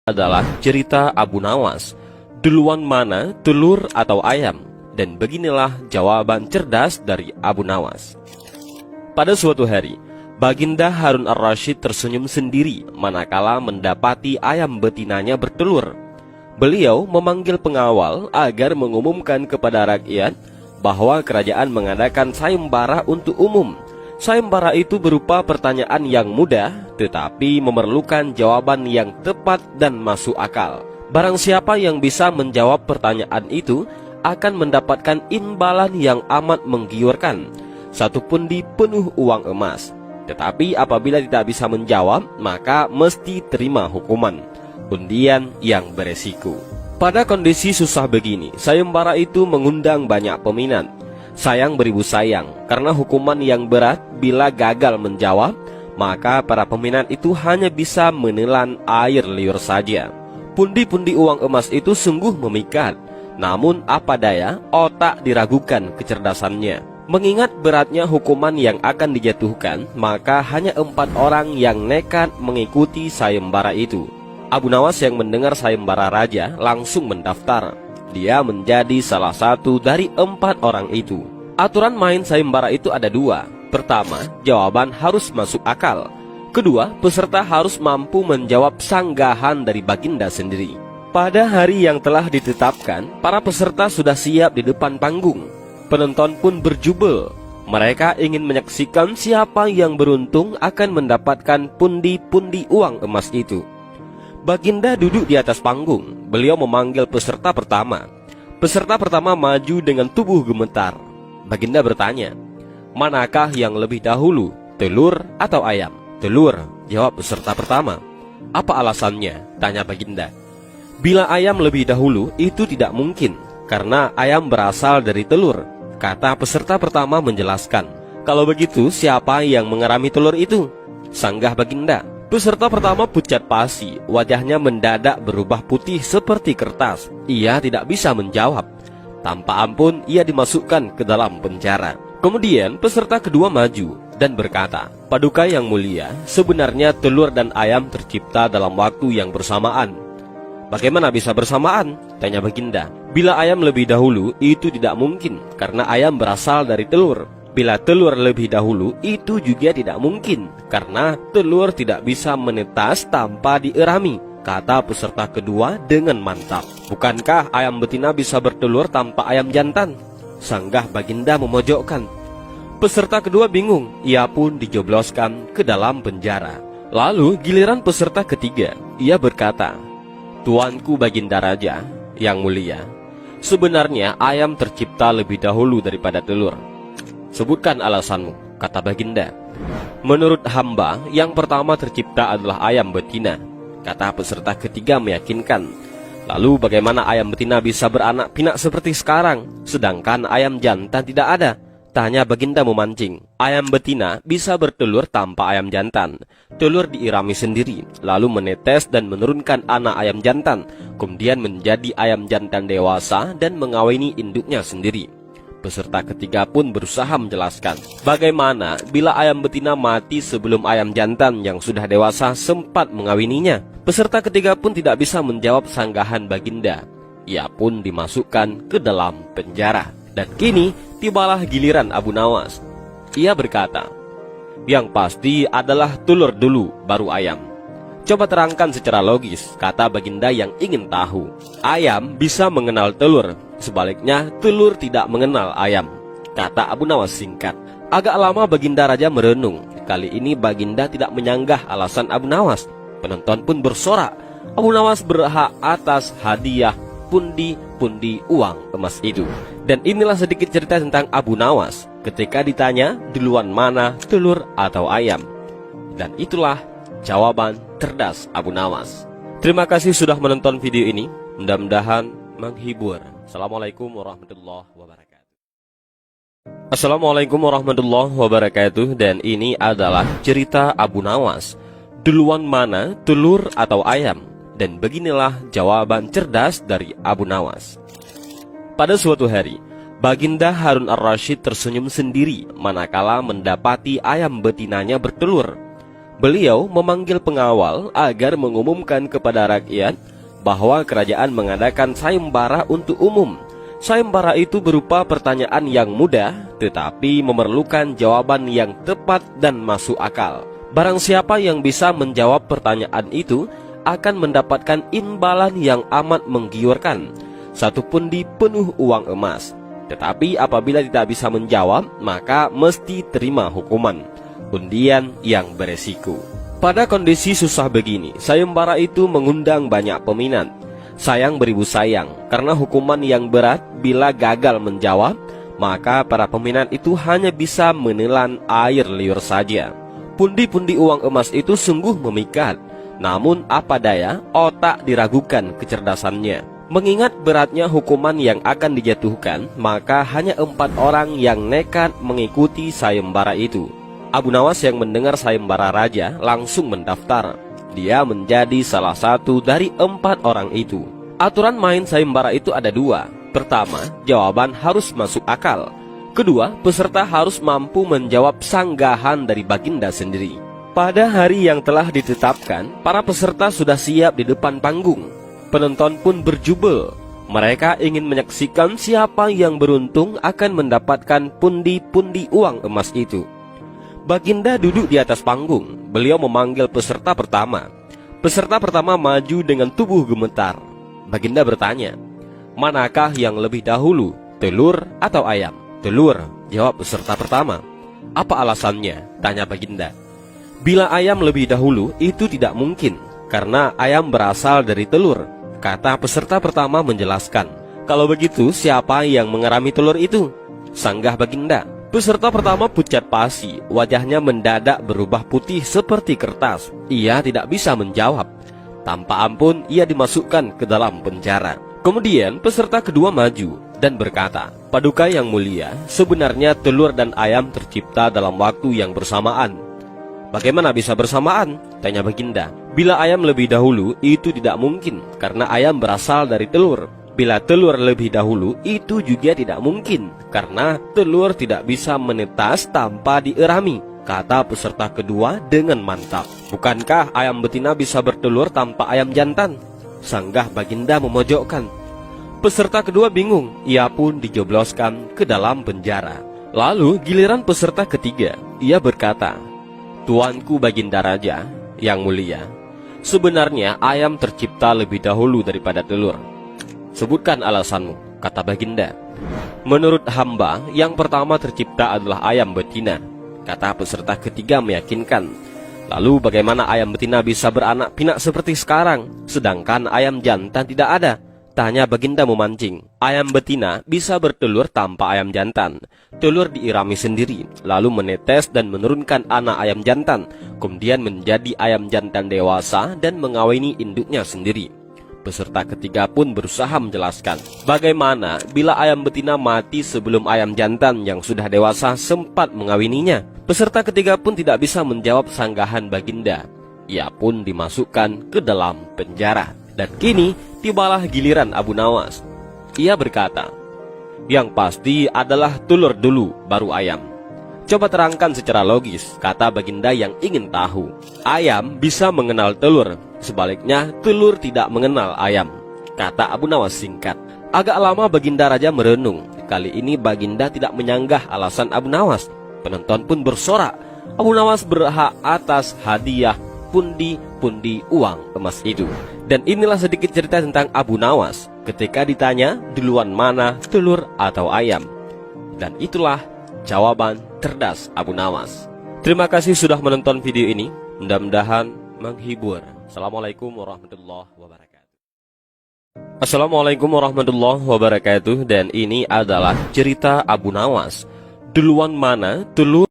adalah cerita Abu Nawas. Duluan mana, telur atau ayam? Dan beginilah jawaban cerdas dari Abu Nawas. Pada suatu hari, Baginda Harun ar-Rasyid tersenyum sendiri manakala mendapati ayam betinanya bertelur. Beliau memanggil pengawal agar mengumumkan kepada rakyat bahwa kerajaan mengadakan sayembara untuk umum. Sayembara itu berupa pertanyaan yang mudah, tetapi memerlukan jawaban yang tepat dan masuk akal. Barang siapa yang bisa menjawab pertanyaan itu akan mendapatkan imbalan yang amat menggiurkan, 1 pundi penuh uang emas. Tetapi apabila tidak bisa menjawab, maka mesti terima hukuman, undian yang beresiko. Pada kondisi susah begini, sayembara itu mengundang banyak peminat. Sayang beribu sayang, karena hukuman yang berat bila gagal menjawab, maka para peminat itu hanya bisa menelan air liur saja. Pundi-pundi uang emas itu sungguh memikat, namun apa daya, otak diragukan kecerdasannya. Mengingat beratnya hukuman yang akan dijatuhkan, maka hanya 4 orang yang nekat mengikuti sayembara itu. Abu Nawas yang mendengar sayembara raja langsung mendaftar. Dia menjadi salah satu dari 4 orang itu. Aturan main sayembara itu ada 2. Pertama, jawaban harus masuk akal. Kedua, peserta harus mampu menjawab sanggahan dari Baginda sendiri. Pada hari yang telah ditetapkan, para peserta sudah siap di depan panggung. Penonton pun berjubel. Mereka ingin menyaksikan siapa yang beruntung akan mendapatkan pundi-pundi uang emas itu. Baginda duduk di atas panggung. Beliau memanggil peserta pertama. Peserta pertama maju dengan tubuh gemetar. Baginda bertanya, manakah yang lebih dahulu, telur atau ayam? Telur, jawab peserta pertama. Apa alasannya? Tanya Baginda. Bila ayam lebih dahulu, itu tidak mungkin, karena ayam berasal dari telur, kata peserta pertama menjelaskan. Kalau begitu, siapa yang mengerami telur itu? Sanggah Baginda. Peserta pertama pucat pasi, wajahnya mendadak berubah putih seperti kertas. Ia tidak bisa menjawab. Tanpa ampun, ia dimasukkan ke dalam penjara. Kemudian peserta kedua maju dan berkata, Paduka yang mulia, sebenarnya telur dan ayam tercipta dalam waktu yang bersamaan. Bagaimana bisa bersamaan? Tanya Baginda. Bila ayam lebih dahulu, itu tidak mungkin, karena ayam berasal dari telur. Bila telur lebih dahulu, itu juga tidak mungkin, karena telur tidak bisa menetas tanpa dierami, kata peserta kedua dengan mantap. Bukankah ayam betina bisa bertelur tanpa ayam jantan? Sanggah Baginda memojokkan. Peserta kedua bingung, ia pun dijebloskan ke dalam penjara. Lalu giliran peserta ketiga, ia berkata, Tuanku Baginda Raja yang mulia, sebenarnya ayam tercipta lebih dahulu daripada telur. Sebutkan alasanmu, kata Baginda. Menurut hamba, yang pertama tercipta adalah ayam betina, kata peserta ketiga meyakinkan. Lalu bagaimana ayam betina bisa beranak pinak seperti sekarang, sedangkan ayam jantan tidak ada? Tanya Baginda memancing. Ayam betina bisa bertelur tanpa ayam jantan. Telur diirami sendiri, lalu menetes dan menurunkan anak ayam jantan, kemudian menjadi ayam jantan dewasa dan mengawini induknya sendiri. Peserta ketiga pun berusaha menjelaskan, bagaimana bila ayam betina mati sebelum ayam jantan yang sudah dewasa sempat mengawininya? Peserta ketiga pun tidak bisa menjawab sanggahan Baginda. Ia pun dimasukkan ke dalam penjara. Dan kini tibalah giliran Abu Nawas. Ia berkata, yang pasti adalah telur dulu baru ayam. Coba terangkan secara logis, kata Baginda yang ingin tahu. Ayam bisa mengenal telur, sebaliknya telur tidak mengenal ayam, kata Abu Nawas singkat. Agak lama Baginda Raja merenung. Kali ini Baginda tidak menyanggah alasan Abu Nawas. Penonton pun bersorak, Abu Nawas berhak atas hadiah pundi-pundi uang emas itu. Dan inilah sedikit cerita tentang Abu Nawas ketika ditanya duluan mana, telur atau ayam. Dan itulah jawaban cerdas Abu Nawas. Terima kasih sudah menonton video ini. Mudah-mudahan menghibur. Assalamualaikum warahmatullahi wabarakatuh. Assalamualaikum warahmatullahi wabarakatuh. Dan ini adalah cerita Abu Nawas. Duluan mana, telur atau ayam? Dan beginilah jawaban cerdas dari Abu Nawas. Pada suatu hari, Baginda Harun ar-Rasyid tersenyum sendiri manakala mendapati ayam betinanya bertelur. Beliau memanggil pengawal agar mengumumkan kepada rakyat bahwa kerajaan mengadakan sayembara untuk umum. Sayembara itu berupa pertanyaan yang mudah, tetapi memerlukan jawaban yang tepat dan masuk akal. Barang siapa yang bisa menjawab pertanyaan itu akan mendapatkan imbalan yang amat menggiurkan, 1 pundi penuh uang emas. Tetapi apabila tidak bisa menjawab, maka mesti terima hukuman, undian yang beresiko. Pada kondisi susah begini, sayembara itu mengundang banyak peminat. Sayang beribu sayang, karena hukuman yang berat bila gagal menjawab, maka para peminat itu hanya bisa menelan air liur saja. Pundi-pundi uang emas itu sungguh memikat, namun apa daya, otak diragukan kecerdasannya. Mengingat beratnya hukuman yang akan dijatuhkan, maka hanya 4 orang yang nekat mengikuti sayembara itu. Abu Nawas yang mendengar sayembara raja langsung mendaftar. Dia menjadi salah satu dari 4 orang itu. Aturan main sayembara itu ada 2. Pertama, jawaban harus masuk akal. Kedua, peserta harus mampu menjawab sanggahan dari baginda sendiri. Pada hari yang telah ditetapkan, para peserta sudah siap di depan panggung. Penonton pun berjubel. Mereka ingin menyaksikan siapa yang beruntung akan mendapatkan pundi-pundi uang emas itu. Baginda duduk di atas panggung. Beliau memanggil peserta pertama. Peserta pertama maju dengan tubuh gemetar. Baginda bertanya, manakah yang lebih dahulu, telur atau ayam? Telur, jawab peserta pertama. Apa alasannya? Tanya Baginda. Bila ayam lebih dahulu, itu tidak mungkin, karena ayam berasal dari telur, kata peserta pertama menjelaskan. Kalau begitu, siapa yang mengerami telur itu? Sanggah Baginda. Peserta pertama pucat pasi, wajahnya mendadak berubah putih seperti kertas. Ia tidak bisa menjawab. Tanpa ampun, ia dimasukkan ke dalam penjara. Kemudian peserta kedua maju dan berkata, Paduka yang mulia, sebenarnya telur dan ayam tercipta dalam waktu yang bersamaan. Bagaimana bisa bersamaan? Tanya Baginda. Bila ayam lebih dahulu, itu tidak mungkin, karena ayam berasal dari telur. Bila telur lebih dahulu, itu juga tidak mungkin, karena telur tidak bisa menetas tanpa dierami, kata peserta kedua dengan mantap. Bukankah ayam betina bisa bertelur tanpa ayam jantan? Sanggah Baginda memojokkan. Peserta kedua bingung, ia pun dijebloskan ke dalam penjara. Lalu giliran peserta ketiga, ia berkata, Tuanku Baginda Raja yang mulia, sebenarnya ayam tercipta lebih dahulu daripada telur. Sebutkan alasanmu, kata Baginda. Menurut hamba, yang pertama tercipta adalah ayam betina, kata peserta ketiga meyakinkan. Lalu bagaimana ayam betina bisa beranak pinak seperti sekarang, sedangkan ayam jantan tidak ada? Tanya Baginda memancing. Ayam betina bisa bertelur tanpa ayam jantan. Telur diirami sendiri, lalu menetes dan menurunkan anak ayam jantan, kemudian menjadi ayam jantan dewasa dan mengawini induknya sendiri. Peserta ketiga pun berusaha menjelaskan, bagaimana bila ayam betina mati sebelum ayam jantan yang sudah dewasa sempat mengawininya? Peserta ketiga pun tidak bisa menjawab sanggahan Baginda. Ia pun dimasukkan ke dalam penjara. Dan kini tibalah giliran Abu Nawas. Ia berkata, yang pasti adalah telur dulu baru ayam. Coba terangkan secara logis, kata Baginda yang ingin tahu. Ayam bisa mengenal telur, sebaliknya telur tidak mengenal ayam, kata Abu Nawas singkat. Agak lama Baginda Raja merenung. Kali ini Baginda tidak menyanggah alasan Abu Nawas. Penonton pun bersorak, Abu Nawas berhak atas hadiah pundi-pundi uang emas itu. Dan inilah sedikit cerita tentang Abu Nawas ketika ditanya duluan mana telur atau ayam. Dan itulah jawaban cerdas Abu Nawas. Terima kasih sudah menonton video ini. Mudah-mudahan menghibur. Assalamualaikum warahmatullahi wabarakatuh. Assalamualaikum warahmatullahi wabarakatuh. Dan ini adalah cerita Abu Nawas. Duluan mana telur